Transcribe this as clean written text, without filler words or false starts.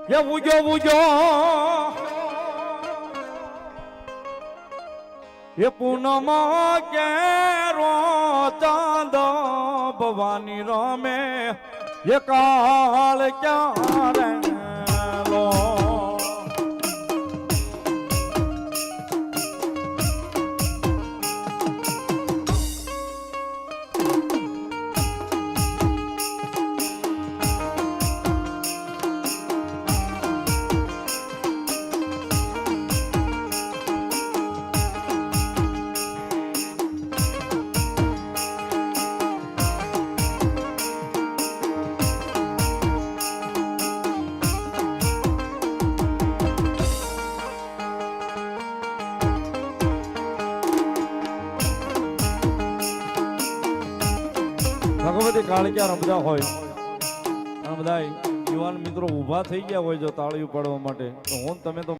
એ ઉજો એ પૂનમ કેરો ચાંદ ભવાની રમે એ કાળ ક્યારે લો ભગવતી કાળિયા રમતા હોય અને બધા યુવાન મિત્રો ઊભા થઈ ગયા હોય જો તાળીઓ પાડવા માટે તો હું તમે તો